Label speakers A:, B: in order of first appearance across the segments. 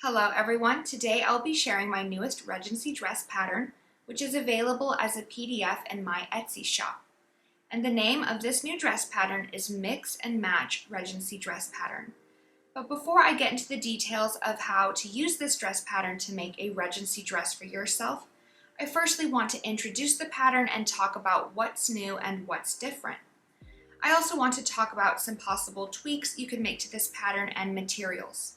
A: Hello everyone, today I'll be sharing my newest Regency dress pattern, which is available as a PDF in my Etsy shop. And the name of this new dress pattern is Mix and Match Regency Dress Pattern. But before I get into the details of how to use this dress pattern to make a Regency dress for yourself, I firstly want to introduce the pattern and talk about what's new and what's different. I also want to talk about some possible tweaks you can make to this pattern and materials.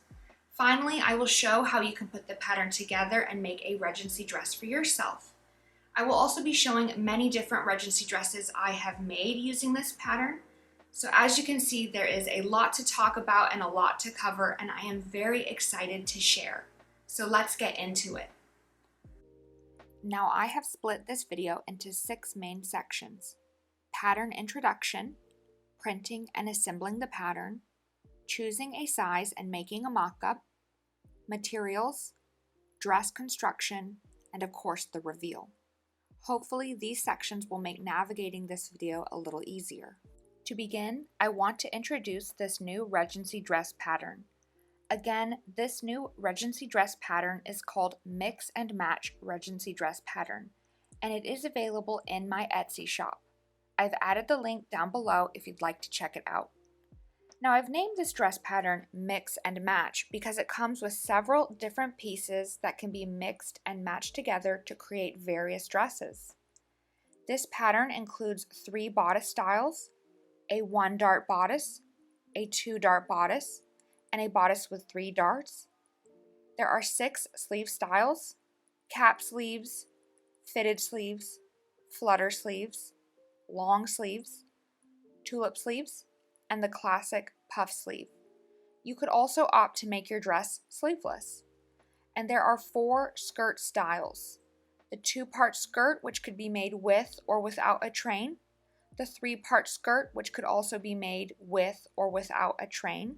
A: Finally, I will show how you can put the pattern together and make a Regency dress for yourself. I will also be showing many different Regency dresses I have made using this pattern. So as you can see, there is a lot to talk about and a lot to cover, and I am very excited to share. So let's get into it. Now I have split this video into 6 main sections: pattern introduction, printing and assembling the pattern, choosing a size and making a mock-up, materials, dress construction, and of course the reveal. Hopefully these sections will make navigating this video a little easier. To begin, I want to introduce this new Regency dress pattern. Again, this new Regency dress pattern is called Mix and Match Regency Dress Pattern, and it is available in my Etsy shop. I've added the link down below if you'd like to check it out. Now I've named this dress pattern Mix and Match because it comes with several different pieces that can be mixed and matched together to create various dresses. This pattern includes 3 bodice styles, a 1-dart bodice, a 2-dart bodice, and a bodice with 3 darts. There are 6 sleeve styles: cap sleeves, fitted sleeves, flutter sleeves, long sleeves, tulip sleeves, and the classic puff sleeve. You could also opt to make your dress sleeveless. And there are 4 skirt styles: the 2-part skirt, which could be made with or without a train, the 3-part skirt, which could also be made with or without a train,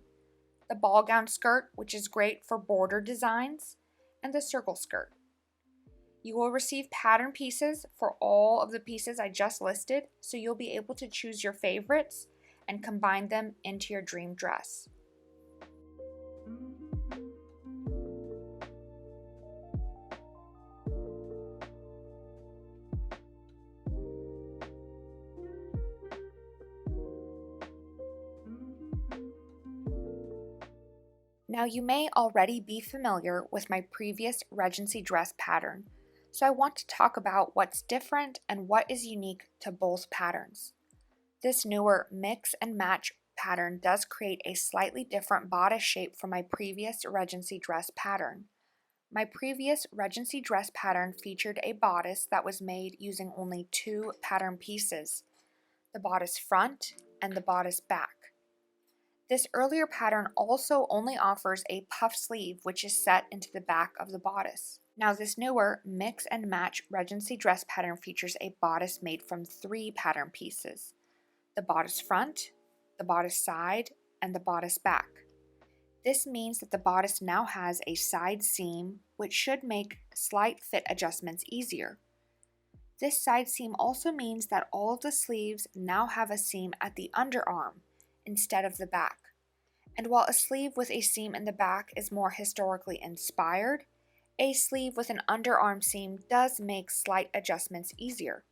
A: the ball gown skirt, which is great for border designs, and the circle skirt. You will receive pattern pieces for all of the pieces I just listed, so you'll be able to choose your favorites and combine them into your dream dress. Now you may already be familiar with my previous Regency dress pattern, so I want to talk about what's different and what is unique to both patterns. This newer Mix and Match pattern does create a slightly different bodice shape from my previous Regency dress pattern. My previous Regency dress pattern featured a bodice that was made using only 2 pattern pieces, the bodice front and the bodice back. This earlier pattern also only offers a puff sleeve, which is set into the back of the bodice. Now this newer Mix and Match Regency dress pattern features a bodice made from 3 pattern pieces: the bodice front, the bodice side, and the bodice back. This means that the bodice now has a side seam, which should make slight fit adjustments easier. This side seam also means that all of the sleeves now have a seam at the underarm instead of the back. And while a sleeve with a seam in the back is more historically inspired, a sleeve with an underarm seam does make slight adjustments easier.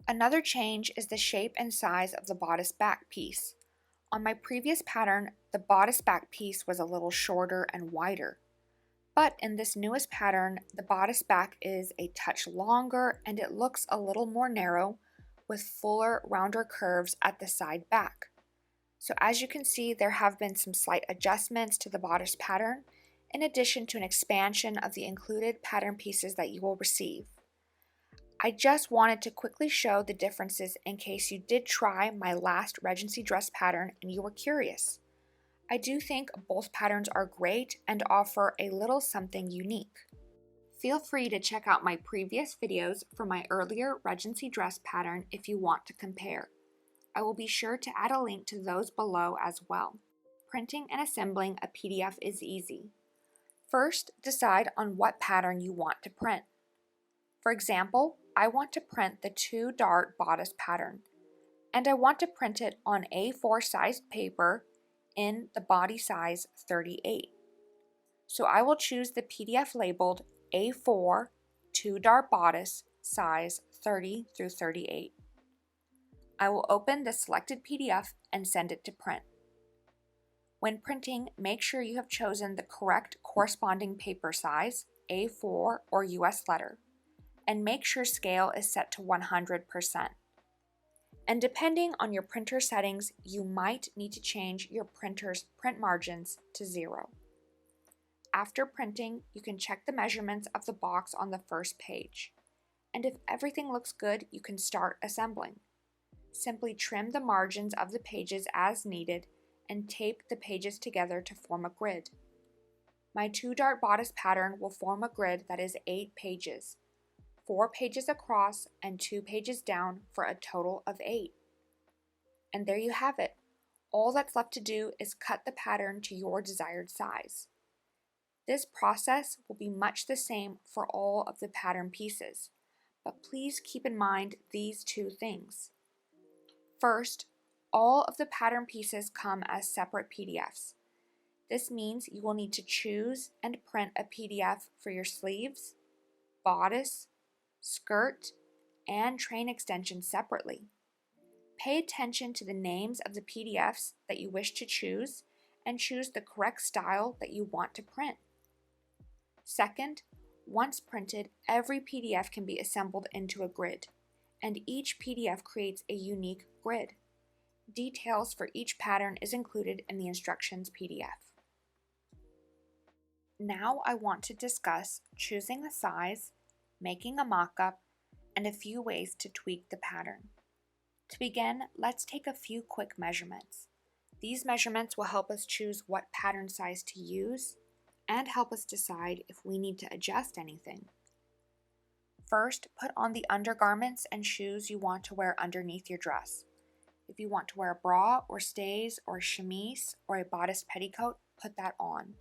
A: Another change is the shape and size of the bodice back piece. On my previous pattern, the bodice back piece was a little shorter and wider. But in this newest pattern, the bodice back is a touch longer and it looks a little more narrow with fuller, rounder curves at the side back. So as you can see, there have been some slight adjustments to the bodice pattern, in addition to an expansion of the included pattern pieces that you will receive. I just wanted to quickly show the differences in case you did try my last Regency dress pattern and you were curious. I do think both patterns are great and offer a little something unique. Feel free to check out my previous videos for my earlier Regency dress pattern if you want to compare. I will be sure to add a link to those below as well. Printing and assembling a PDF is easy. First, decide on what pattern you want to print. For example, I want to print the 2-dart bodice pattern, and I want to print it on A4 sized paper in the body size 38. So I will choose the PDF labeled A4 2-dart bodice size 30 through 38. I will open the selected PDF and send it to print. When printing, make sure you have chosen the correct corresponding paper size, A4 or US letter, and make sure scale is set to 100%. And depending on your printer settings, you might need to change your printer's print margins to 0. After printing, you can check the measurements of the box on the first page. And if everything looks good, you can start assembling. Simply trim the margins of the pages as needed and tape the pages together to form a grid. My 2-dart bodice pattern will form a grid that is 8 pages, 4 pages across and 2 pages down for a total of 8. And there you have it. All that's left to do is cut the pattern to your desired size. This process will be much the same for all of the pattern pieces, but please keep in mind these 2 things. First, all of the pattern pieces come as separate PDFs. This means you will need to choose and print a PDF for your sleeves, bodice, skirt, and train extension separately. Pay attention to the names of the PDFs that you wish to choose and choose the correct style that you want to print. Second, once printed, every PDF can be assembled into a grid, and each PDF creates a unique grid. Details for each pattern is included in the instructions PDF. Now I want to discuss choosing the size, making a mock-up, and a few ways to tweak the pattern. To begin, let's take a few quick measurements. These measurements will help us choose what pattern size to use and help us decide if we need to adjust anything. First, put on the undergarments and shoes you want to wear underneath your dress. If you want to wear a bra or stays or a chemise or a bodice petticoat, put that on.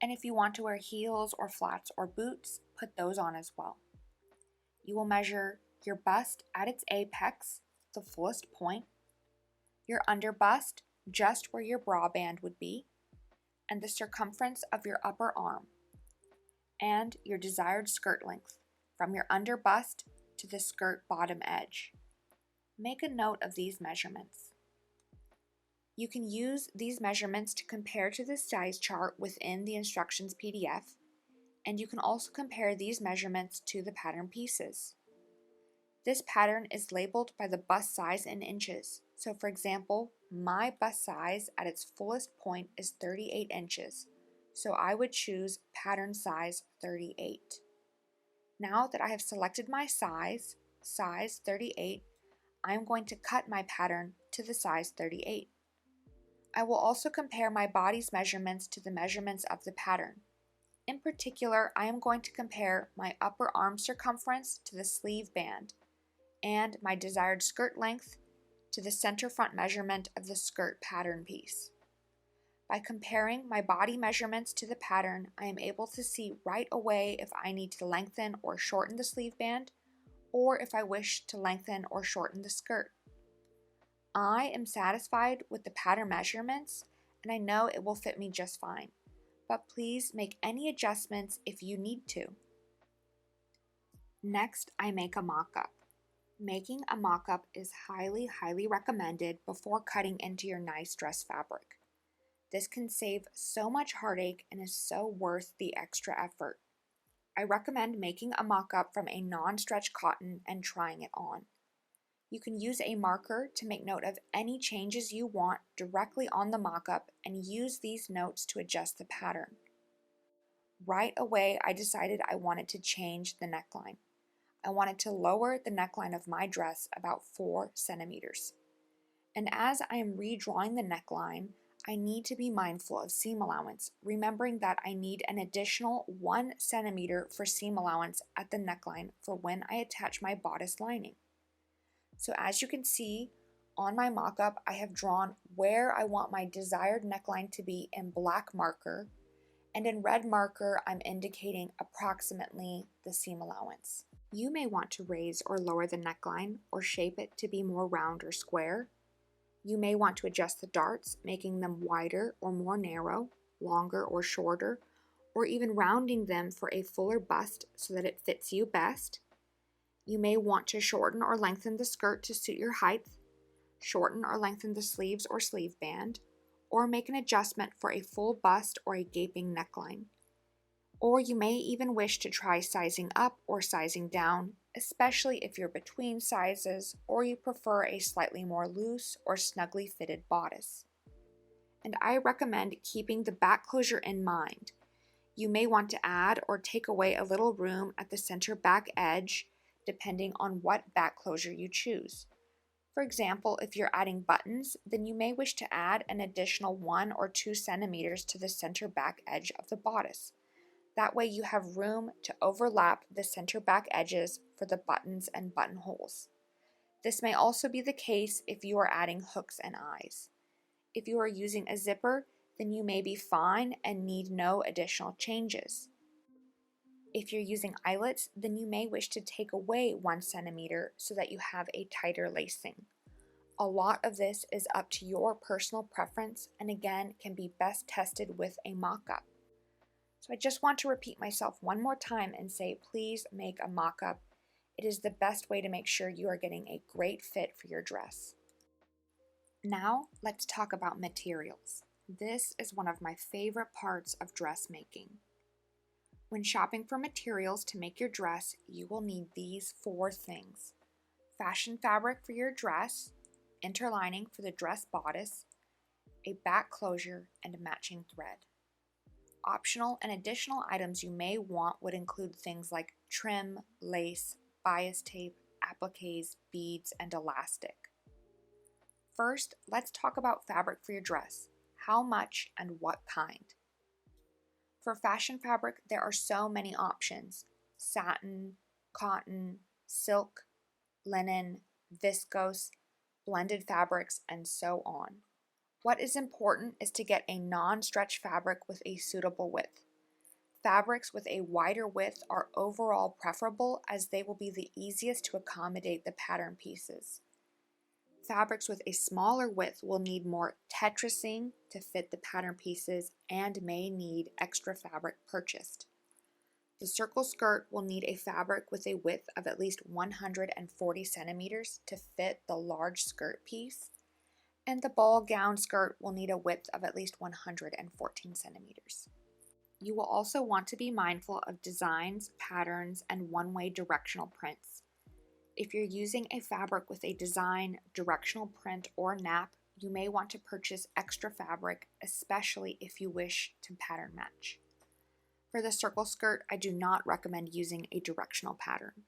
A: And if you want to wear heels or flats or boots, put those on as well. You will measure your bust at its apex, the fullest point, your under bust just where your bra band would be, and the circumference of your upper arm, and your desired skirt length from your under bust to the skirt bottom edge. Make a note of these measurements. You can use these measurements to compare to the size chart within the instructions PDF, and you can also compare these measurements to the pattern pieces. This pattern is labeled by the bust size in inches. So for example, my bust size at its fullest point is 38 inches, so I would choose pattern size 38. Now that I have selected my size 38, I am going to cut my pattern to the size 38. I will also compare my body's measurements to the measurements of the pattern. In particular, I am going to compare my upper arm circumference to the sleeve band and my desired skirt length to the center front measurement of the skirt pattern piece. By comparing my body measurements to the pattern, I am able to see right away if I need to lengthen or shorten the sleeve band, or if I wish to lengthen or shorten the skirt. I am satisfied with the pattern measurements, and I know it will fit me just fine, but please make any adjustments if you need to. Next, I make a mock-up. Making a mock-up is highly recommended before cutting into your nice dress fabric. This can save so much heartache and is so worth the extra effort. I recommend making a mock-up from a non-stretch cotton and trying it on. You can use a marker to make note of any changes you want directly on the mock-up and use these notes to adjust the pattern. Right away, I decided I wanted to change the neckline. I wanted to lower the neckline of my dress about 4 centimeters. And as I am redrawing the neckline, I need to be mindful of seam allowance, remembering that I need an additional 1 centimeter for seam allowance at the neckline for when I attach my bodice lining. So as you can see on my mock-up, I have drawn where I want my desired neckline to be in black marker, and in red marker, I'm indicating approximately the seam allowance. You may want to raise or lower the neckline or shape it to be more round or square. You may want to adjust the darts, making them wider or more narrow, longer or shorter, or even rounding them for a fuller bust so that it fits you best. You may want to shorten or lengthen the skirt to suit your height, shorten or lengthen the sleeves or sleeve band, or make an adjustment for a full bust or a gaping neckline. Or you may even wish to try sizing up or sizing down, especially if you're between sizes or you prefer a slightly more loose or snugly fitted bodice. And I recommend keeping the back closure in mind. You may want to add or take away a little room at the center back edge, depending on what back closure you choose. For example, if you're adding buttons, then you may wish to add an additional 1 or 2 centimeters to the center back edge of the bodice. That way you have room to overlap the center back edges for the buttons and buttonholes. This may also be the case if you are adding hooks and eyes. If you are using a zipper, then you may be fine and need no additional changes. If you're using eyelets, then you may wish to take away 1 centimeter so that you have a tighter lacing. A lot of this is up to your personal preference and again can be best tested with a mock-up. So I just want to repeat myself one more time and say please make a mock-up. It is the best way to make sure you are getting a great fit for your dress. Now let's talk about materials. This is one of my favorite parts of dressmaking. When shopping for materials to make your dress, you will need these 4 things: fashion fabric for your dress, interlining for the dress bodice, a back closure, and matching thread. Optional and additional items you may want would include things like trim, lace, bias tape, appliques, beads, and elastic. First, let's talk about fabric for your dress. How much and what kind? For fashion fabric, there are so many options: satin, cotton, silk, linen, viscose, blended fabrics, and so on. What is important is to get a non-stretch fabric with a suitable width. Fabrics with a wider width are overall preferable as they will be the easiest to accommodate the pattern pieces. Fabrics with a smaller width will need more tetrising to fit the pattern pieces and may need extra fabric purchased. The circle skirt will need a fabric with a width of at least 140 centimeters to fit the large skirt piece, and the ball gown skirt will need a width of at least 114 centimeters. You will also want to be mindful of designs, patterns, and one-way directional prints. If you're using a fabric with a design, directional print, or nap, you may want to purchase extra fabric, especially if you wish to pattern match. For the circle skirt, I do not recommend using a directional pattern.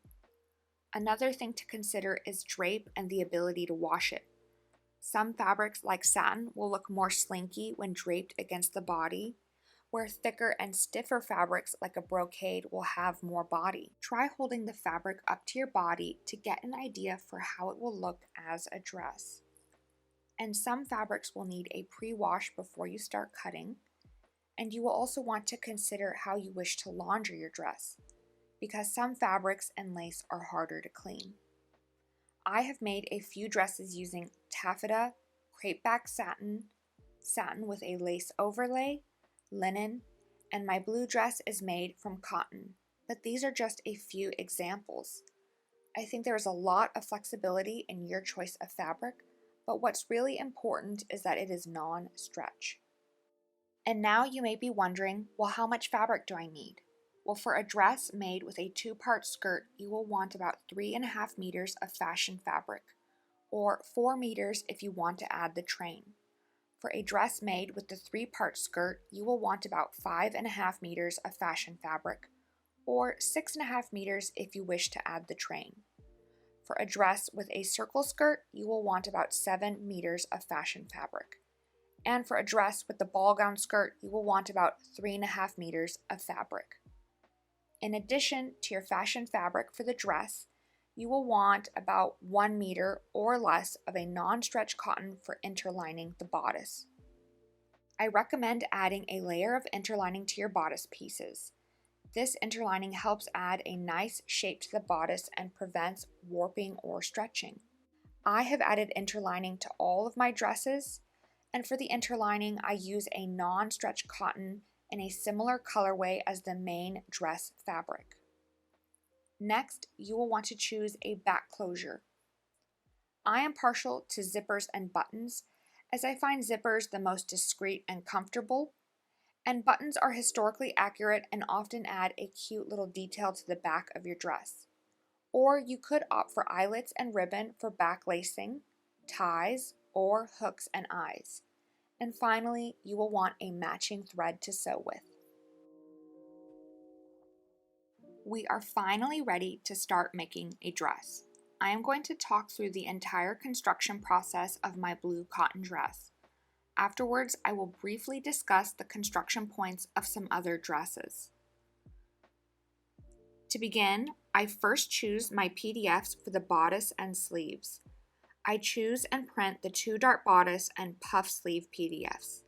A: Another thing to consider is drape and the ability to wash it. Some fabrics, like satin, will look more slinky when draped against the body, where thicker and stiffer fabrics like a brocade will have more body. Try holding the fabric up to your body to get an idea for how it will look as a dress. And some fabrics will need a pre-wash before you start cutting, and you will also want to consider how you wish to launder your dress, because some fabrics and lace are harder to clean. I have made a few dresses using taffeta, crepeback satin, satin with a lace overlay, linen, and my blue dress is made from cotton, but these are just a few examples. I think there is a lot of flexibility in your choice of fabric, but what's really important is that it is non-stretch. And now you may be wondering, well, how much fabric do I need? Well, for a dress made with a 2-part skirt, you will want about 3.5 meters of fashion fabric, or 4 meters if you want to add the train. For a dress made with the 3-part skirt, you will want about 5.5 meters of fashion fabric, or 6.5 meters if you wish to add the train. For a dress with a circle skirt, you will want about 7 meters of fashion fabric. And for a dress with the ball gown skirt, you will want about 3.5 meters of fabric. In addition to your fashion fabric for the dress, you will want about 1 meter or less of a non-stretch cotton for interlining the bodice. I recommend adding a layer of interlining to your bodice pieces. This interlining helps add a nice shape to the bodice and prevents warping or stretching. I have added interlining to all of my dresses, and for the interlining I use a non-stretch cotton in a similar colorway as the main dress fabric. Next, you will want to choose a back closure. I am partial to zippers and buttons, as I find zippers the most discreet and comfortable, and buttons are historically accurate and often add a cute little detail to the back of your dress. Or you could opt for eyelets and ribbon for back lacing, ties, or hooks and eyes. And finally, you will want a matching thread to sew with. We are finally ready to start making a dress. I am going to talk through the entire construction process of my blue cotton dress. Afterwards, I will briefly discuss the construction points of some other dresses. To begin, I first choose my PDFs for the bodice and sleeves. I choose and print the 2-dart bodice and puff sleeve PDFs.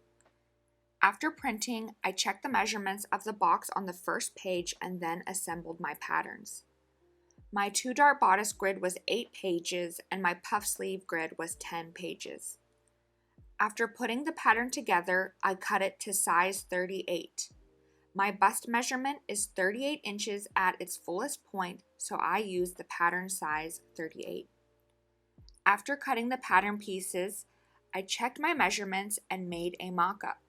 A: After printing, I checked the measurements of the box on the first page and then assembled my patterns. My 2-dart bodice grid was 8 pages and my puff sleeve grid was 10 pages. After putting the pattern together, I cut it to size 38. My bust measurement is 38 inches at its fullest point, so I used the pattern size 38. After cutting the pattern pieces, I checked my measurements and made a mock-up.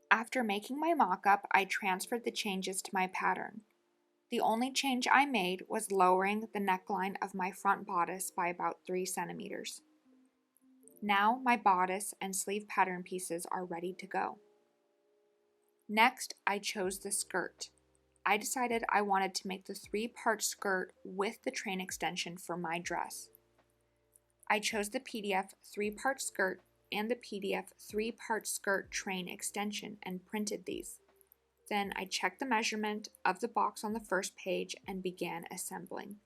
A: After making my mock-up, I transferred the changes to my pattern. The only change I made was lowering the neckline of my front bodice by about 3 centimeters. Now my bodice and sleeve pattern pieces are ready to go. Next, I chose the skirt. I decided I wanted to make the 3-part skirt with the train extension for my dress. I chose the PDF 3-part skirt and the PDF 3-part skirt train extension and printed these. Then I checked the measurement of the box on the first page and began assembling.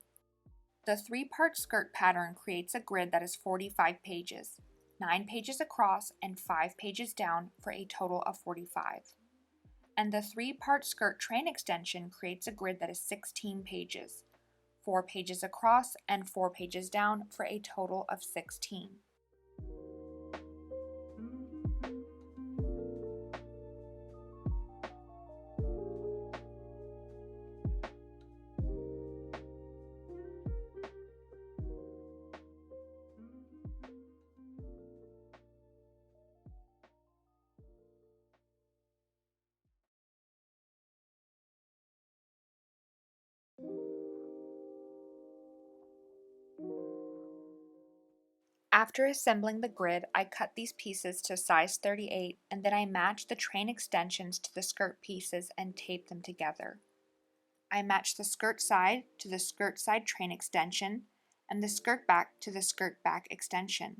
A: The 3-part skirt pattern creates a grid that is 45 pages, 9 pages across and 5 pages down for a total of 45. And the 3-part skirt train extension creates a grid that is 16 pages, 4 pages across and 4 pages down for a total of 16. After assembling the grid, I cut these pieces to size 38 and then I matched the train extensions to the skirt pieces and taped them together. I matched the skirt side to the skirt side train extension and the skirt back to the skirt back extension.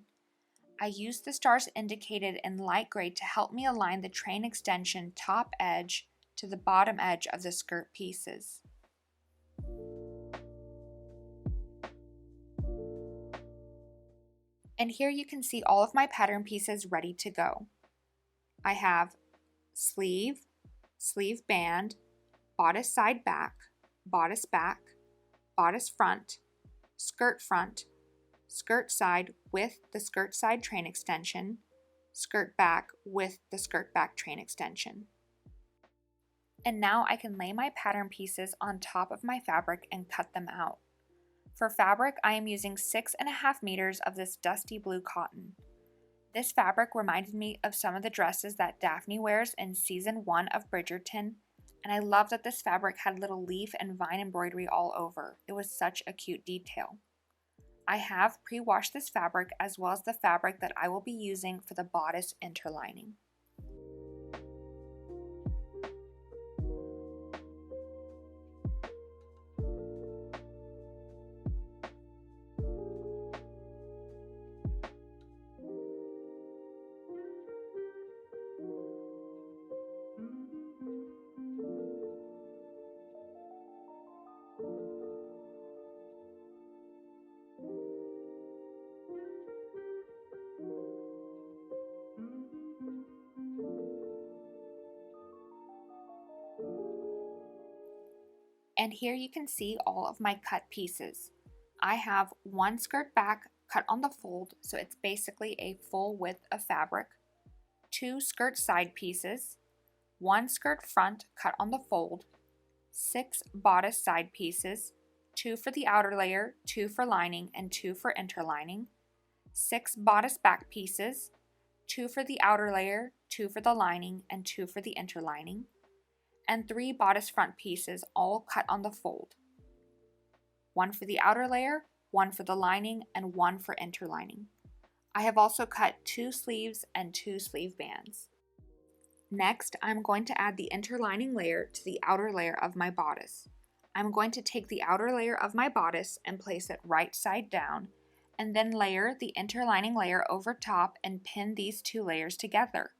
A: I used the stars indicated in light gray to help me align the train extension top edge to the bottom edge of the skirt pieces. And here you can see all of my pattern pieces ready to go. I have sleeve, sleeve band, bodice side back, bodice back, bodice front, skirt side with the skirt side train extension, skirt back with the skirt back train extension. And now I can lay my pattern pieces on top of my fabric and cut them out. For fabric, I am using 6.5 meters of this dusty blue cotton. This fabric reminded me of some of the dresses that Daphne wears in season 1 of Bridgerton, and I love that this fabric had little leaf and vine embroidery all over. It was such a cute detail. I have pre-washed this fabric as well as the fabric that I will be using for the bodice interlining. And here you can see all of my cut pieces. I have one skirt back cut on the fold, so it's basically a full width of fabric, two skirt side pieces, one skirt front cut on the fold, 6 bodice side pieces, 2 for the outer layer, 2 for lining, and 2 for interlining, 6 bodice back pieces, 2 for the outer layer, 2 for the lining, and 2 for the interlining, and 3 bodice front pieces all cut on the fold. 1 for the outer layer, 1 for the lining, and 1 for interlining. I have also cut 2 sleeves and 2 sleeve bands. Next, I'm going to add the interlining layer to the outer layer of my bodice. I'm going to take the outer layer of my bodice and place it right side down, and then layer the interlining layer over top and pin these 2 layers together.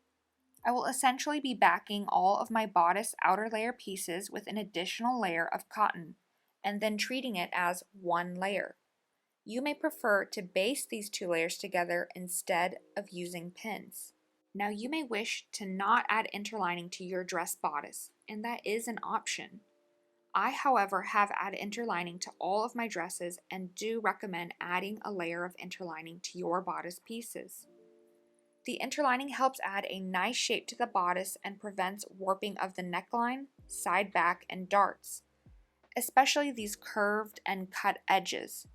A: I will essentially be backing all of my bodice outer layer pieces with an additional layer of cotton, and then treating it as one layer. You may prefer to baste these 2 layers together instead of using pins. Now you may wish to not add interlining to your dress bodice, and that is an option. I, however, have added interlining to all of my dresses and do recommend adding a layer of interlining to your bodice pieces. The interlining helps add a nice shape to the bodice and prevents warping of the neckline, side back, and darts, especially these curved and cut edges.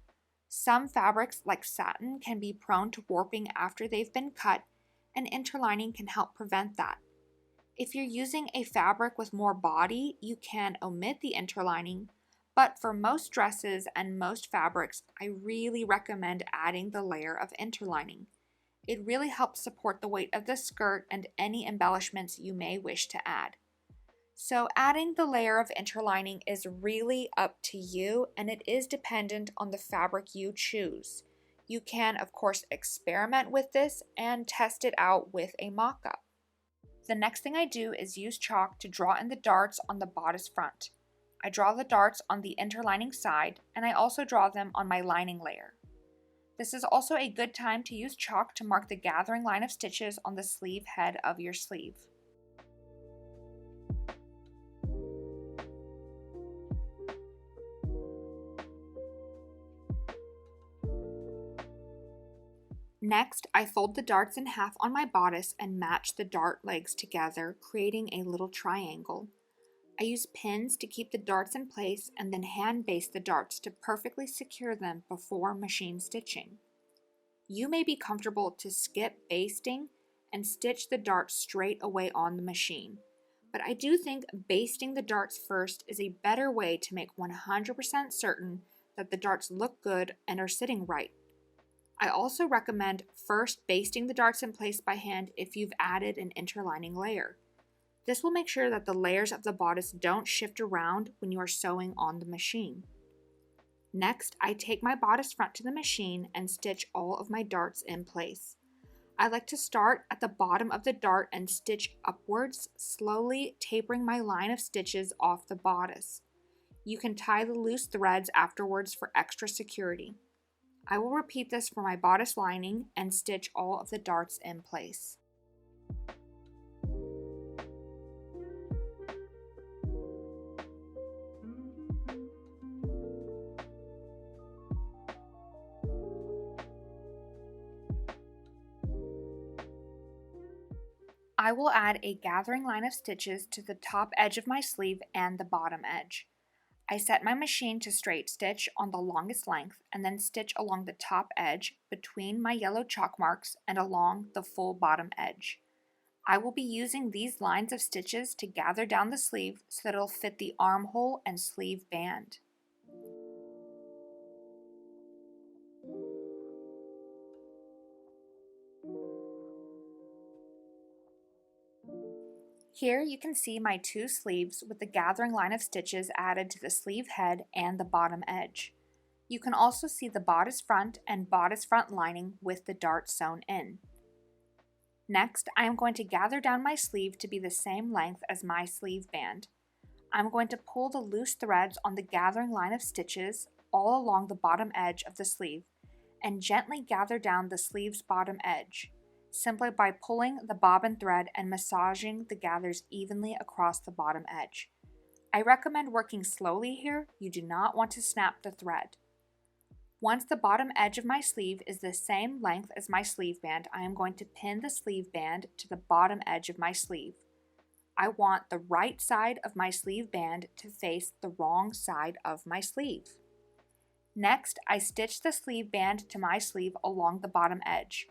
A: Some fabrics like satin can be prone to warping after they've been cut, and interlining can help prevent that. If you're using a fabric with more body, you can omit the interlining, but for most dresses and most fabrics, I really recommend adding the layer of interlining. It really helps support the weight of the skirt and any embellishments you may wish to add. So adding the layer of interlining is really up to you, and it is dependent on the fabric you choose. You can, of course, experiment with this and test it out with a mock-up. The next thing I do is use chalk to draw in the darts on the bodice front. I draw the darts on the interlining side, and I also draw them on my lining layer. This is also a good time to use chalk to mark the gathering line of stitches on the sleeve head of your sleeve. Next, I fold the darts in half on my bodice and match the dart legs together, creating a little triangle. I use pins to keep the darts in place and then hand baste the darts to perfectly secure them before machine stitching. You may be comfortable to skip basting and stitch the darts straight away on the machine, but I do think basting the darts first is a better way to make 100% certain that the darts look good and are sitting right. I also recommend first basting the darts in place by hand if you've added an interlining layer. This will make sure that the layers of the bodice don't shift around when you are sewing on the machine. Next, I take my bodice front to the machine and stitch all of my darts in place. I like to start at the bottom of the dart and stitch upwards, slowly tapering my line of stitches off the bodice. You can tie the loose threads afterwards for extra security. I will repeat this for my bodice lining and stitch all of the darts in place. I will add a gathering line of stitches to the top edge of my sleeve and the bottom edge. I set my machine to straight stitch on the longest length and then stitch along the top edge between my yellow chalk marks and along the full bottom edge. I will be using these lines of stitches to gather down the sleeve so that it'll fit the armhole and sleeve band. Here you can see my 2 sleeves with the gathering line of stitches added to the sleeve head and the bottom edge. You can also see the bodice front and bodice front lining with the dart sewn in. Next, I am going to gather down my sleeve to be the same length as my sleeve band. I'm going to pull the loose threads on the gathering line of stitches all along the bottom edge of the sleeve and gently gather down the sleeve's bottom edge, simply by pulling the bobbin thread and massaging the gathers evenly across the bottom edge.
B: I recommend working slowly here. You do not want to snap the thread. Once the bottom edge of my sleeve is the same length as my sleeve band, I am going to pin the sleeve band to the bottom edge of my sleeve. I want the right side of my sleeve band to face the wrong side of my sleeve. Next, I stitch the sleeve band to my sleeve along the bottom edge.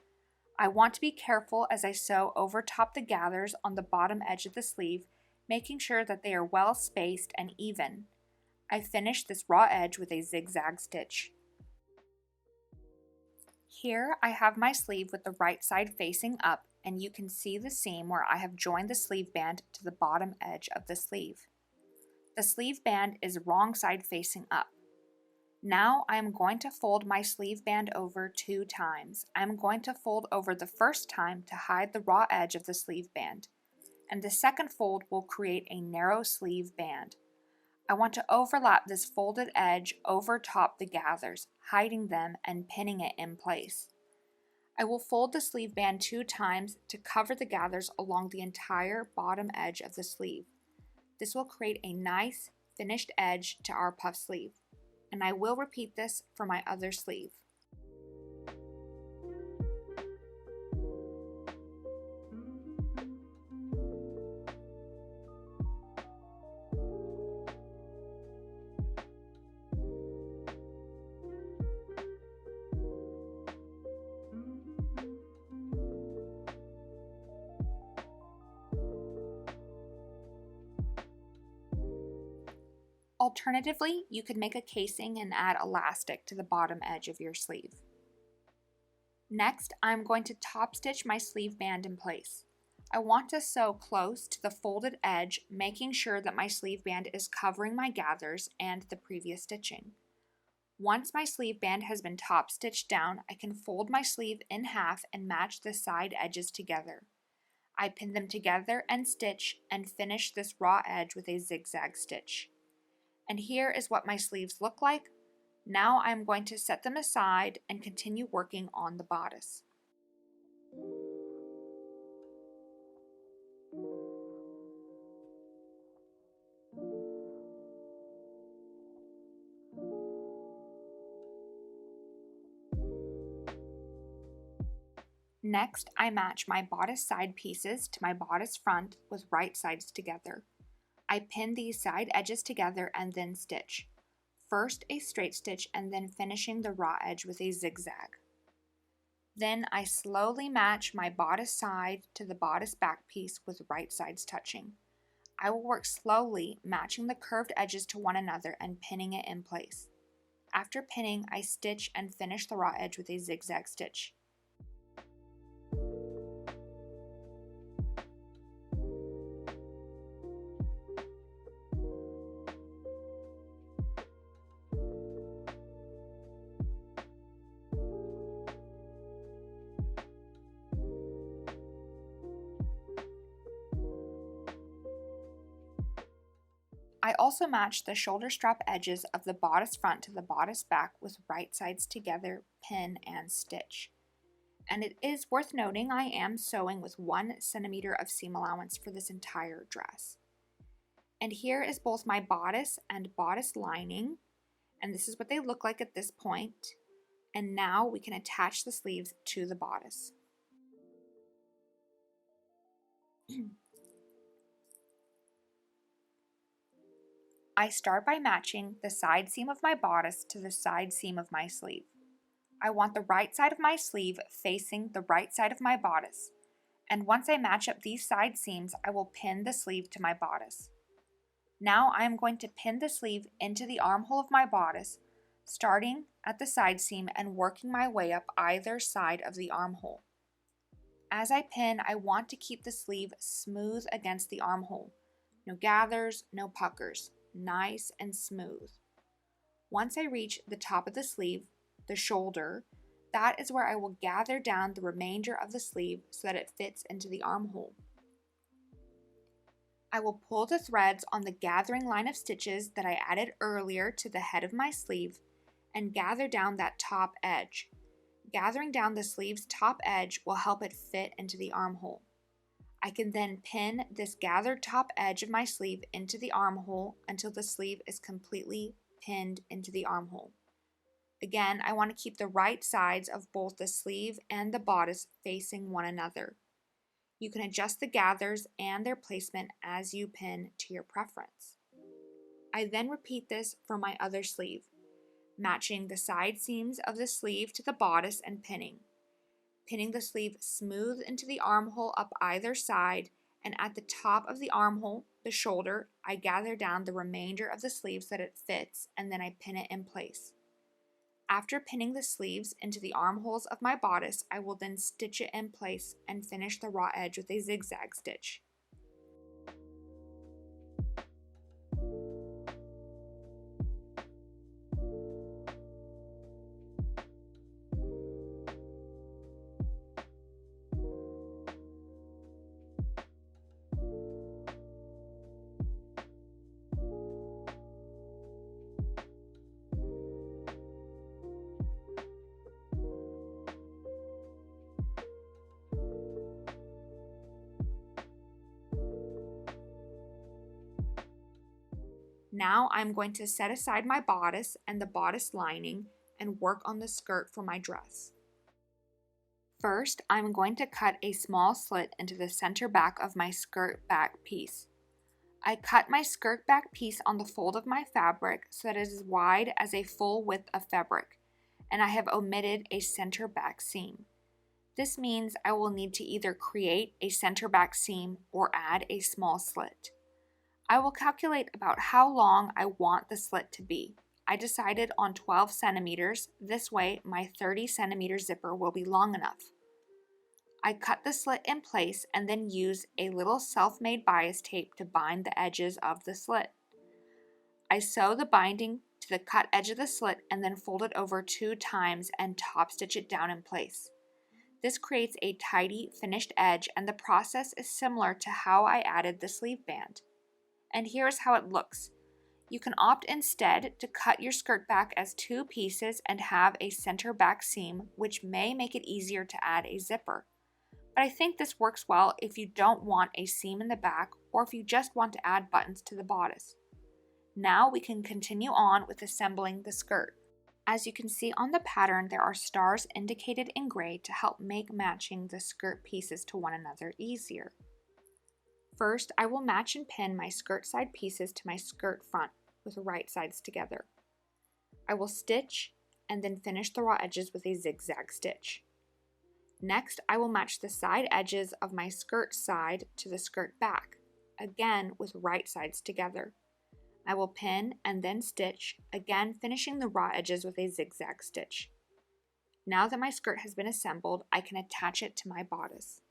B: I want to be careful as I sew over top the gathers on the bottom edge of the sleeve, making sure that they are well spaced and even. I finish this raw edge with a zigzag stitch. Here I have my sleeve with the right side facing up, and you can see the seam where I have joined the sleeve band to the bottom edge of the sleeve. The sleeve band is wrong side facing up. Now I am going to fold my sleeve band over 2 times. I am going to fold over the first time to hide the raw edge of the sleeve band, and the second fold will create a narrow sleeve band. I want to overlap this folded edge over top the gathers, hiding them and pinning it in place. I will fold the sleeve band 2 times to cover the gathers along the entire bottom edge of the sleeve. This will create a nice finished edge to our puff sleeve, and I will repeat this for my other sleeve. Alternatively, you could make a casing and add elastic to the bottom edge of your sleeve. Next, I'm going to top stitch my sleeve band in place. I want to sew close to the folded edge, making sure that my sleeve band is covering my gathers and the previous stitching. Once my sleeve band has been top stitched down, I can fold my sleeve in half and match the side edges together. I pin them together and stitch and finish this raw edge with a zigzag stitch. And here is what my sleeves look like. Now I'm going to set them aside and continue working on the bodice. Next, I match my bodice side pieces to my bodice front with right sides together. I pin these side edges together and then stitch. First a straight stitch and then finishing the raw edge with a zigzag. Then I slowly match my bodice side to the bodice back piece with right sides touching. I will work slowly, matching the curved edges to one another and pinning it in place. After pinning, I stitch and finish the raw edge with a zigzag stitch. I also match the shoulder strap edges of the bodice front to the bodice back with right sides together, pin, and stitch. And it is worth noting I am sewing with 1 centimeter of seam allowance for this entire dress. And here is both my bodice and bodice lining, and this is what they look like at this point. And now we can attach the sleeves to the bodice. I start by matching the side seam of my bodice to the side seam of my sleeve. I want the right side of my sleeve facing the right side of my bodice, and once I match up these side seams, I will pin the sleeve to my bodice. Now I am going to pin the sleeve into the armhole of my bodice, starting at the side seam and working my way up either side of the armhole. As I pin, I want to keep the sleeve smooth against the armhole. No gathers, no puckers. Nice and smooth. Once I reach the top of the sleeve, the shoulder, that is where I will gather down the remainder of the sleeve so that it fits into the armhole. I will pull the threads on the gathering line of stitches that I added earlier to the head of my sleeve and gather down that top edge. Gathering down the sleeve's top edge will help it fit into the armhole. I can then pin this gathered top edge of my sleeve into the armhole until the sleeve is completely pinned into the armhole. Again, I want to keep the right sides of both the sleeve and the bodice facing one another. You can adjust the gathers and their placement as you pin to your preference. I then repeat this for my other sleeve, matching the side seams of the sleeve to the bodice and pinning. Pinning the sleeve smooth into the armhole up either side, and at the top of the armhole, the shoulder, I gather down the remainder of the sleeve so that it fits, and then I pin it in place. After pinning the sleeves into the armholes of my bodice, I will then stitch it in place and finish the raw edge with a zigzag stitch. Now I'm going to set aside my bodice and the bodice lining and work on the skirt for my dress. First, I'm going to cut a small slit into the center back of my skirt back piece. I cut my skirt back piece on the fold of my fabric so that it is wide as a full width of fabric, and I have omitted a center back seam. This means I will need to either create a center back seam or add a small slit. I will calculate about how long I want the slit to be. I decided on 12 centimeters. This way, my 30 centimeter zipper will be long enough. I cut the slit in place and then use a little self-made bias tape to bind the edges of the slit. I sew the binding to the cut edge of the slit and then fold it over 2 times and top stitch it down in place. This creates a tidy, finished edge, and the process is similar to how I added the sleeve band. And here's how it looks. You can opt instead to cut your skirt back as 2 pieces and have a center back seam, which may make it easier to add a zipper. But I think this works well if you don't want a seam in the back or if you just want to add buttons to the bodice. Now we can continue on with assembling the skirt. As you can see on the pattern, there are stars indicated in gray to help make matching the skirt pieces to one another easier. First, I will match and pin my skirt side pieces to my skirt front with the right sides together. I will stitch and then finish the raw edges with a zigzag stitch. Next, I will match the side edges of my skirt side to the skirt back, again with right sides together. I will pin and then stitch, again finishing the raw edges with a zigzag stitch. Now that my skirt has been assembled, I can attach it to my bodice.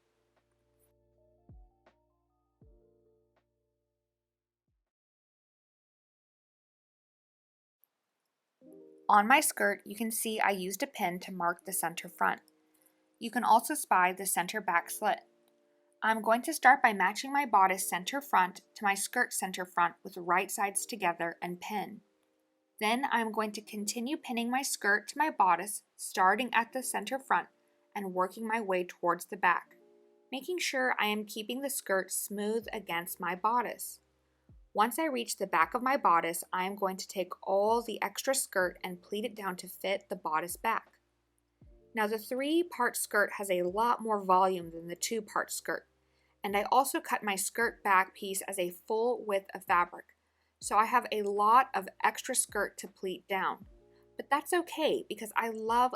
B: On my skirt, you can see I used a pin to mark the center front. You can also spy the center back slit. I'm going to start by matching my bodice center front to my skirt center front with the right sides together and pin. Then I'm going to continue pinning my skirt to my bodice, starting at the center front and working my way towards the back, making sure I am keeping the skirt smooth against my bodice. Once I reach the back of my bodice, I am going to take all the extra skirt and pleat it down to fit the bodice back. Now the 3-part skirt has a lot more volume than the 2-part skirt, and I also cut my skirt back piece as a full width of fabric, so I have a lot of extra skirt to pleat down. But that's okay because I love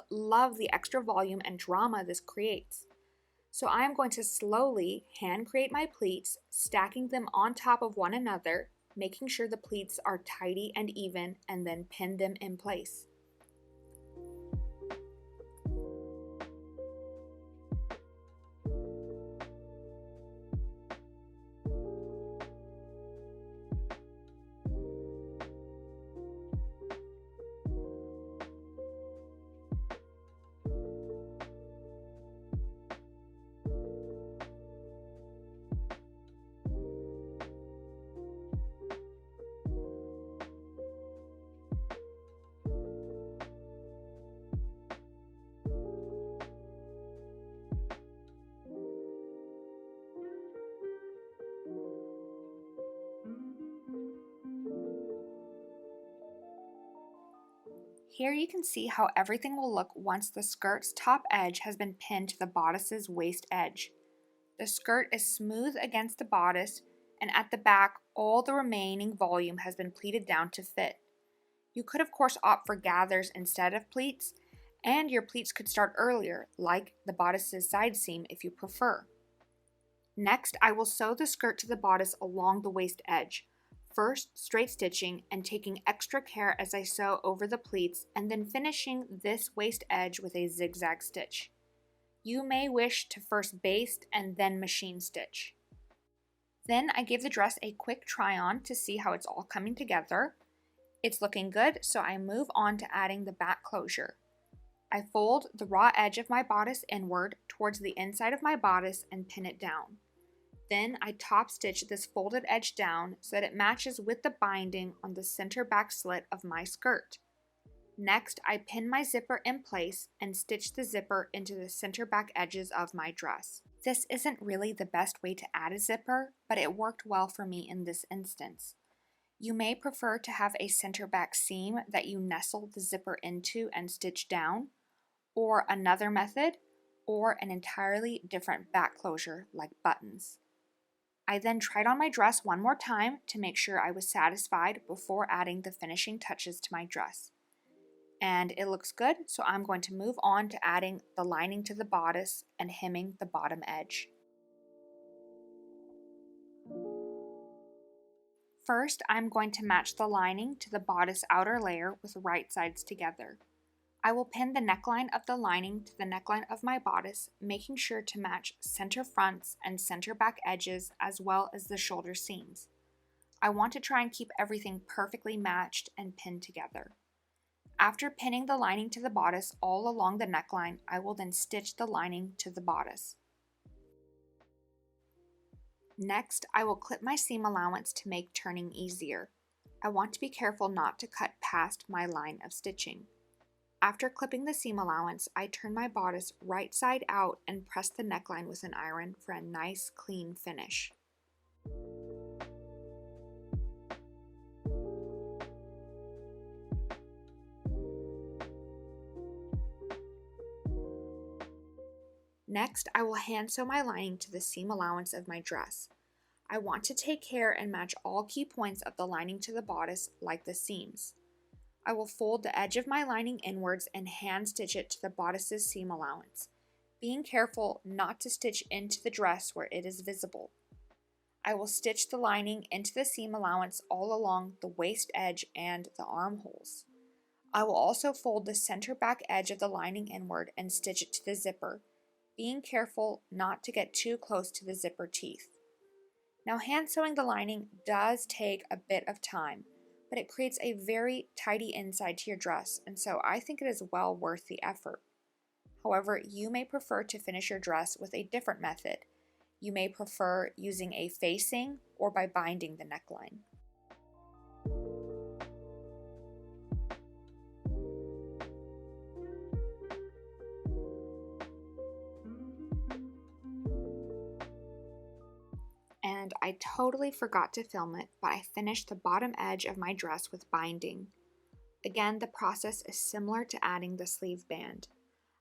B: the extra volume and drama this creates. So I am going to slowly hand create my pleats, stacking them on top of one another, making sure the pleats are tidy and even, and then pin them in place. Here you can see how everything will look once the skirt's top edge has been pinned to the bodice's waist edge. The skirt is smooth against the bodice, and at the back, all the remaining volume has been pleated down to fit. You could of course opt for gathers instead of pleats, and your pleats could start earlier, like the bodice's side seam if you prefer. Next, I will sew the skirt to the bodice along the waist edge, first straight stitching and taking extra care as I sew over the pleats, and then finishing this waist edge with a zigzag stitch. You may wish to first baste and then machine stitch. Then I gave the dress a quick try on to see how it's all coming together. It's looking good, so I move on to adding the back closure. I fold the raw edge of my bodice inward towards the inside of my bodice and pin it down. Then I top stitch this folded edge down so that it matches with the binding on the center back slit of my skirt. Next, I pin my zipper in place and stitch the zipper into the center back edges of my dress. This isn't really the best way to add a zipper, but it worked well for me in this instance. You may prefer to have a center back seam that you nestle the zipper into and stitch down, or another method, or an entirely different back closure like buttons. I then tried on my dress one more time to make sure I was satisfied before adding the finishing touches to my dress. And it looks good, so I'm going to move on to adding the lining to the bodice and hemming the bottom edge. First, I'm going to match the lining to the bodice outer layer with right sides together. I will pin the neckline of the lining to the neckline of my bodice, making sure to match center fronts and center back edges as well as the shoulder seams. I want to try and keep everything perfectly matched and pinned together. After pinning the lining to the bodice all along the neckline, I will then stitch the lining to the bodice. Next, I will clip my seam allowance to make turning easier. I want to be careful not to cut past my line of stitching. After clipping the seam allowance, I turn my bodice right side out and press the neckline with an iron for a nice clean finish. Next, I will hand sew my lining to the seam allowance of my dress. I want to take care and match all key points of the lining to the bodice like the seams. I will fold the edge of my lining inwards and hand stitch it to the bodice's seam allowance, being careful not to stitch into the dress where it is visible. I will stitch the lining into the seam allowance all along the waist edge and the armholes. I will also fold the center back edge of the lining inward and stitch it to the zipper, being careful not to get too close to the zipper teeth. Now, hand sewing the lining does take a bit of time, but it creates a very tidy inside to your dress, and so I think it is well worth the effort. However, you may prefer to finish your dress with a different method. You may prefer using a facing or by binding the neckline. And I totally forgot to film it, but I finished the bottom edge of my dress with binding. Again, the process is similar to adding the sleeve band.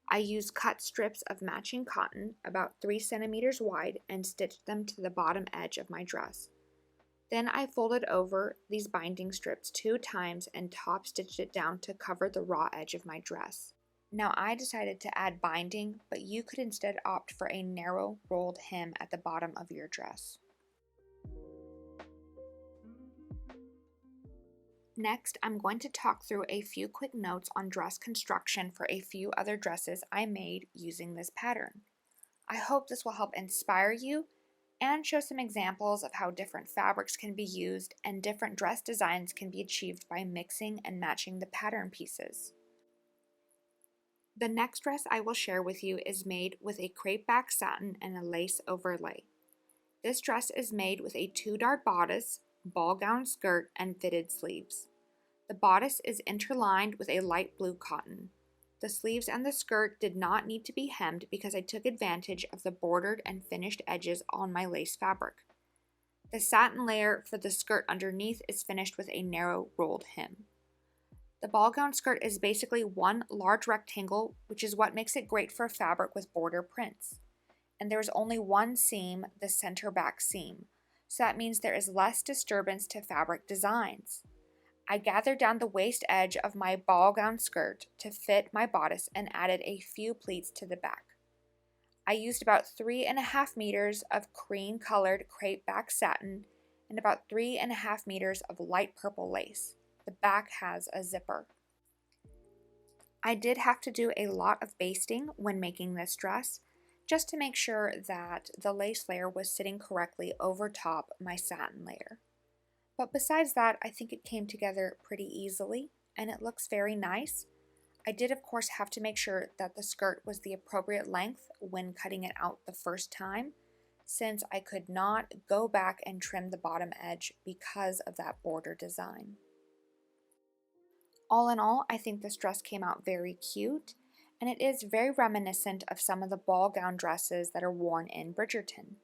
B: I used cut strips of matching cotton about 3 centimeters wide and stitched them to the bottom edge of my dress. Then I folded over these binding strips 2 times and top stitched it down to cover the raw edge of my dress. Now I decided to add binding, but you could instead opt for a narrow rolled hem at the bottom of your dress. Next, I'm going to talk through a few quick notes on dress construction for a few other dresses I made using this pattern. I hope this will help inspire you and show some examples of how different fabrics can be used and different dress designs can be achieved by mixing and matching the pattern pieces. The next dress I will share with you is made with a crepe back satin and a lace overlay. This dress is made with a 2-dart bodice, ball gown skirt, and fitted sleeves. The bodice is interlined with a light blue cotton. The sleeves and the skirt did not need to be hemmed because I took advantage of the bordered and finished edges on my lace fabric. The satin layer for the skirt underneath is finished with a narrow rolled hem. The ball gown skirt is basically one large rectangle, which is what makes it great for fabric with border prints. And there is only one seam, the center back seam, so that means there is less disturbance to fabric designs. I gathered down the waist edge of my ball gown skirt to fit my bodice and added a few pleats to the back. I used about 3.5 meters of cream colored crepe back satin and about 3.5 meters of light purple lace. The back has a zipper. I did have to do a lot of basting when making this dress, just to make sure that the lace layer was sitting correctly over top my satin layer. But besides that, I think it came together pretty easily, and it looks very nice. I did of course have to make sure that the skirt was the appropriate length when cutting it out the first time, since I could not go back and trim the bottom edge because of that border design. All in all, I think this dress came out very cute, and it is very reminiscent of some of the ball gown dresses that are worn in Bridgerton.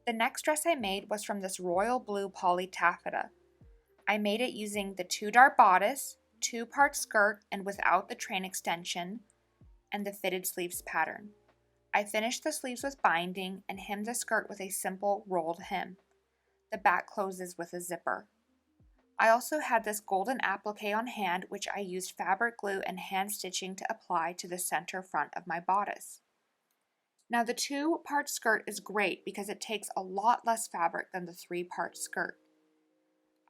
B: The next dress I made was from this royal blue poly taffeta. I made it using the 2-dart bodice, 2-part skirt and without the train extension, and the fitted sleeves pattern. I finished the sleeves with binding and hemmed the skirt with a simple rolled hem. The back closes with a zipper. I also had this golden applique on hand, which I used fabric glue and hand stitching to apply to the center front of my bodice. Now the 2-part skirt is great because it takes a lot less fabric than the 3-part skirt.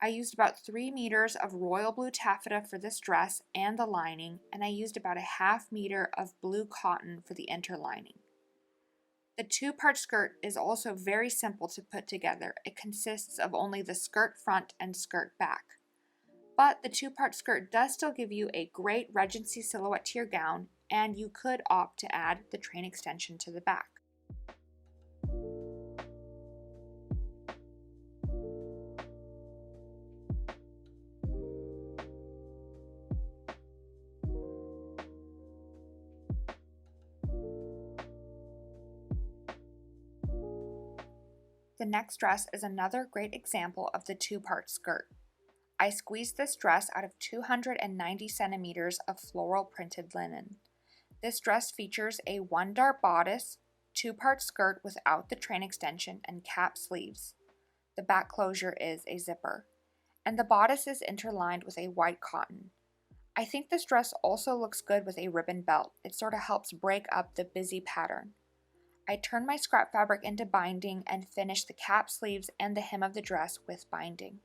B: I used about 3 meters of royal blue taffeta for this dress and the lining, and I used about a 1/2 meter of blue cotton for the interlining. The 2-part skirt is also very simple to put together. It consists of only the skirt front and skirt back. But the 2-part skirt does still give you a great Regency silhouette to your gown, and you could opt to add the train extension to the back. The next dress is another great example of the 2-part skirt. I squeezed this dress out of 290 centimeters of floral printed linen. This dress features a 1-dart bodice, 2-part skirt without the train extension and cap sleeves. The back closure is a zipper, and the bodice is interlined with a white cotton. I think this dress also looks good with a ribbon belt. It sort of helps break up the busy pattern. I turned my scrap fabric into binding and finished the cap sleeves and the hem of the dress with binding.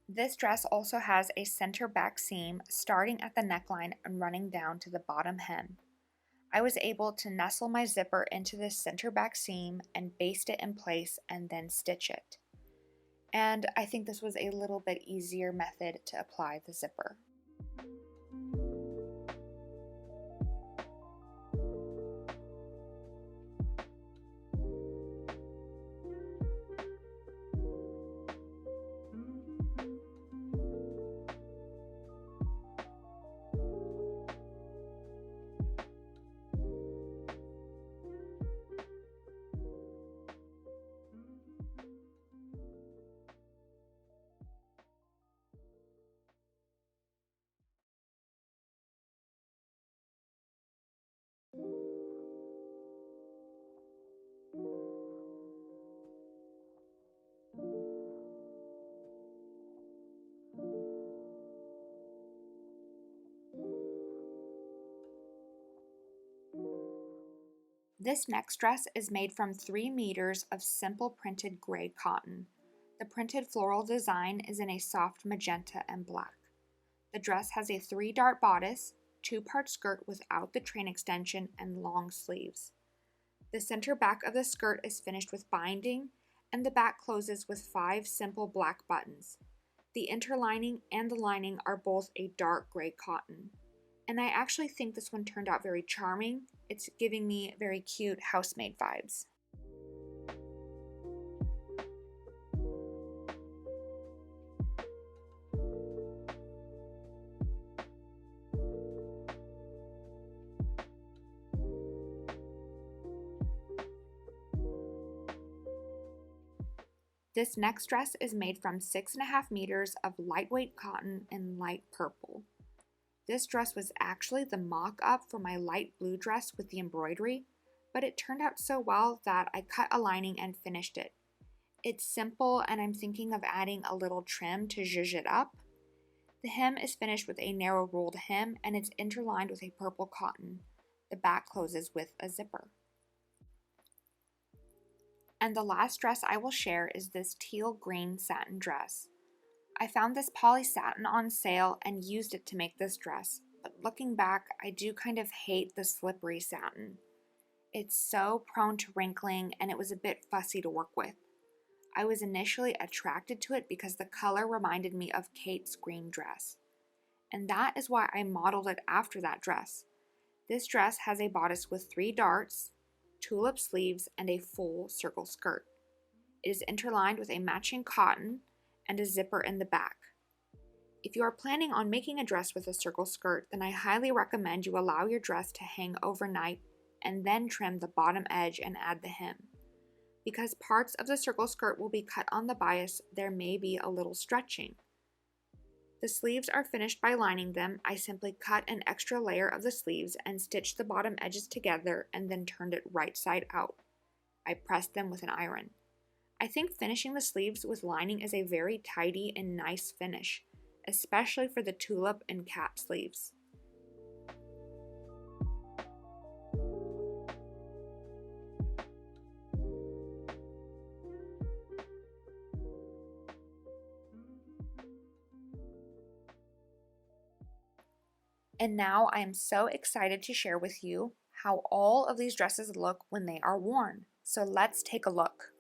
B: This dress also has a center back seam starting at the neckline and running down to the bottom hem. I was able to nestle my zipper into this center back seam and baste it in place and then stitch it. And I think this was a little bit easier method to apply the zipper. This next dress is made from 3 meters of simple printed gray cotton. The printed floral design is in a soft magenta and black. The dress has a 3-dart bodice, 2-part skirt without the train extension, and long sleeves. The center back of the skirt is finished with binding, and the back closes with 5 simple black buttons. The interlining and the lining are both a dark gray cotton. And I actually think this one turned out very charming. It's giving me very cute housemaid vibes. This next dress is made from 6.5 meters of lightweight cotton in light purple. This dress was actually the mock-up for my light blue dress with the embroidery, but it turned out so well that I cut a lining and finished it. It's simple, and I'm thinking of adding a little trim to zhuzh it up. The hem is finished with a narrow rolled hem, and it's interlined with a purple cotton. The back closes with a zipper. And the last dress I will share is this teal green satin dress. I found this poly satin on sale and used it to make this dress, but looking back, I do kind of hate the slippery satin. It's so prone to wrinkling, and it was a bit fussy to work with. I was initially attracted to it because the color reminded me of Kate's green dress, and that is why I modeled it after that dress. This dress has a bodice with 3 darts, tulip sleeves, and a full circle skirt. It is interlined with a matching cotton and a zipper in the back. If you are planning on making a dress with a circle skirt, then I highly recommend you allow your dress to hang overnight and then trim the bottom edge and add the hem. Because parts of the circle skirt will be cut on the bias, there may be a little stretching. The sleeves are finished by lining them. I simply cut an extra layer of the sleeves and stitched the bottom edges together and then turned it right side out. I pressed them with an iron. I think finishing the sleeves with lining is a very tidy and nice finish, especially for the tulip and cap sleeves. And now I am so excited to share with you how all of these dresses look when they are worn. So let's take a look.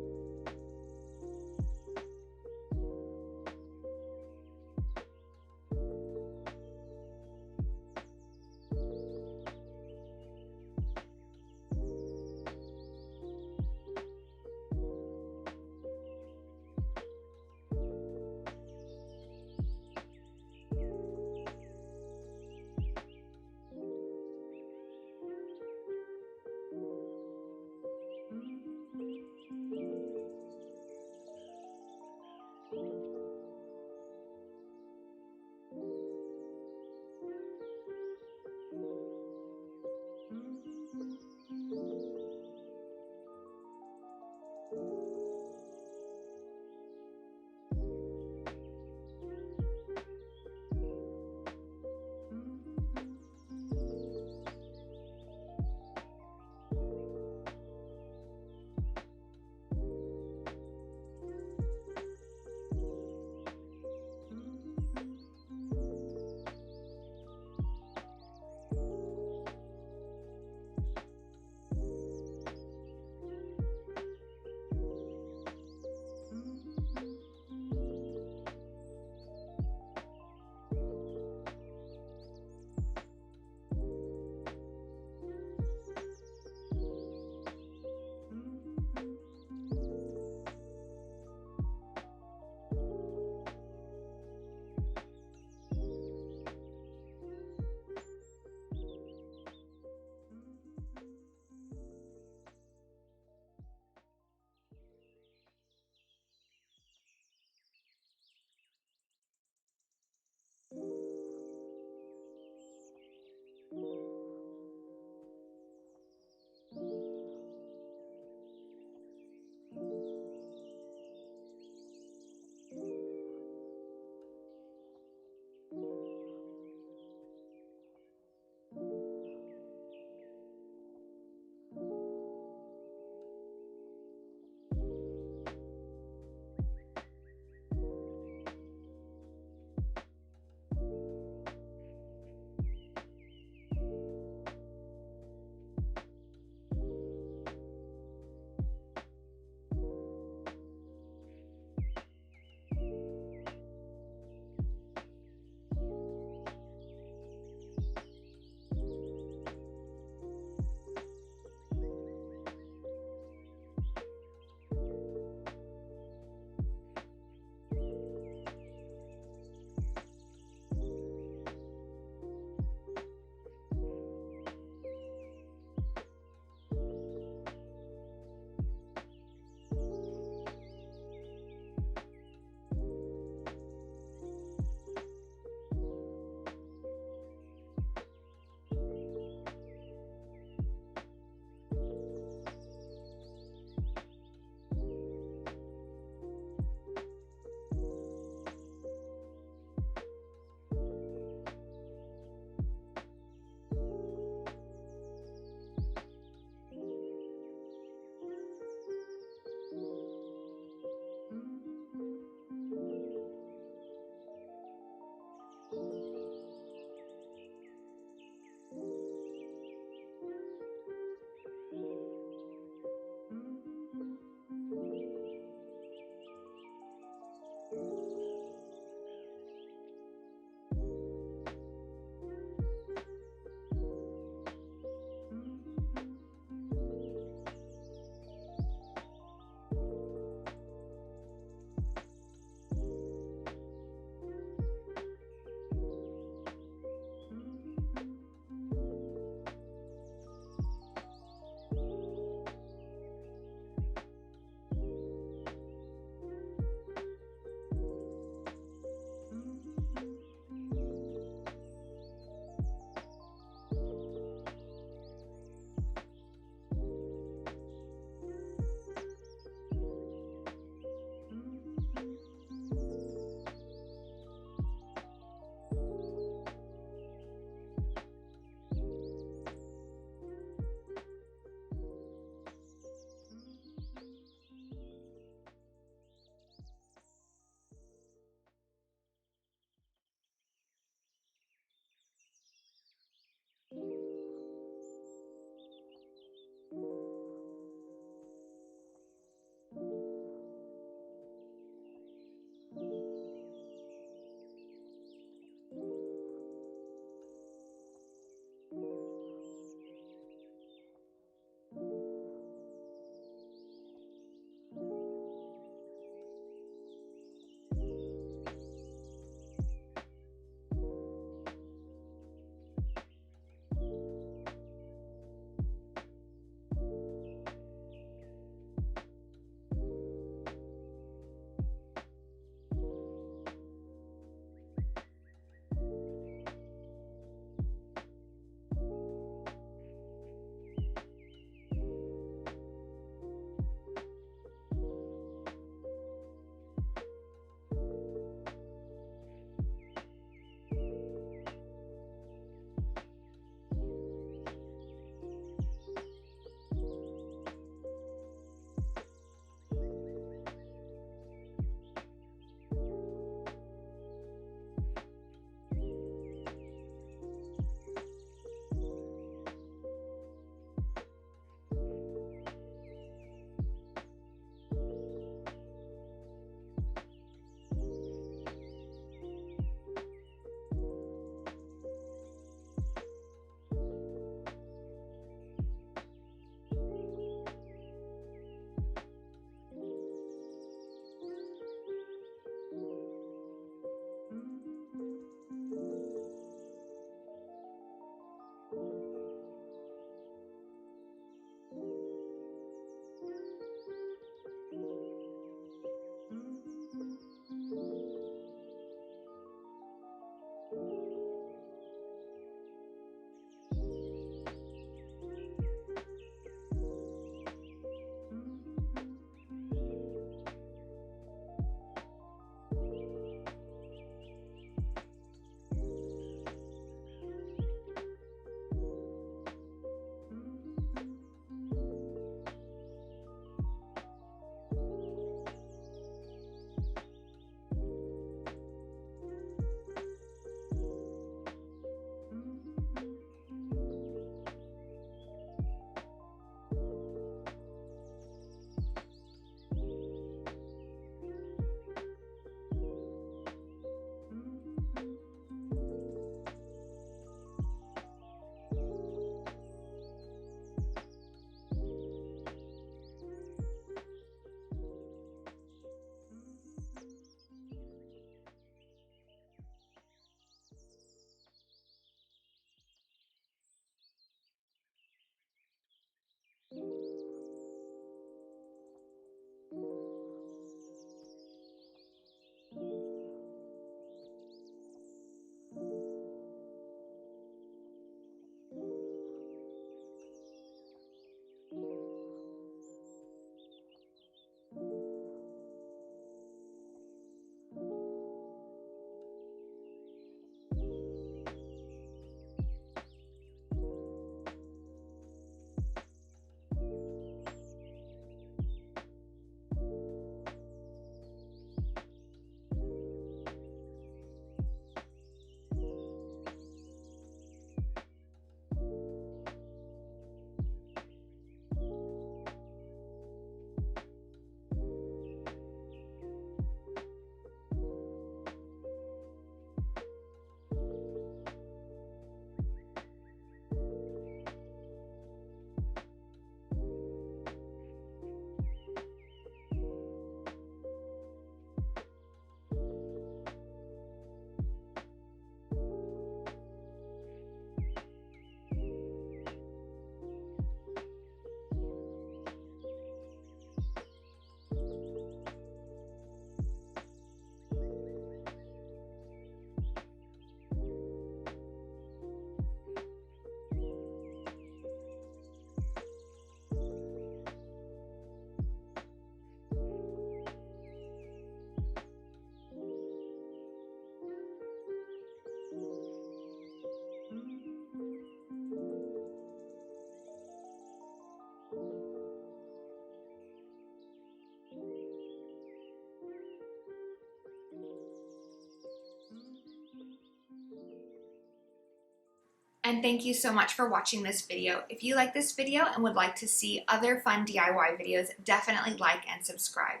A: And thank you so much for watching this video. If you like this video and would like to see other fun DIY videos, definitely like and subscribe.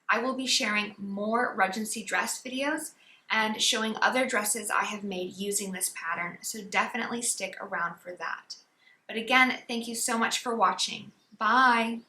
A: I will be sharing more Regency dress videos and showing other dresses I have made using this pattern, so definitely stick around for that. But again, thank you so much for watching. Bye!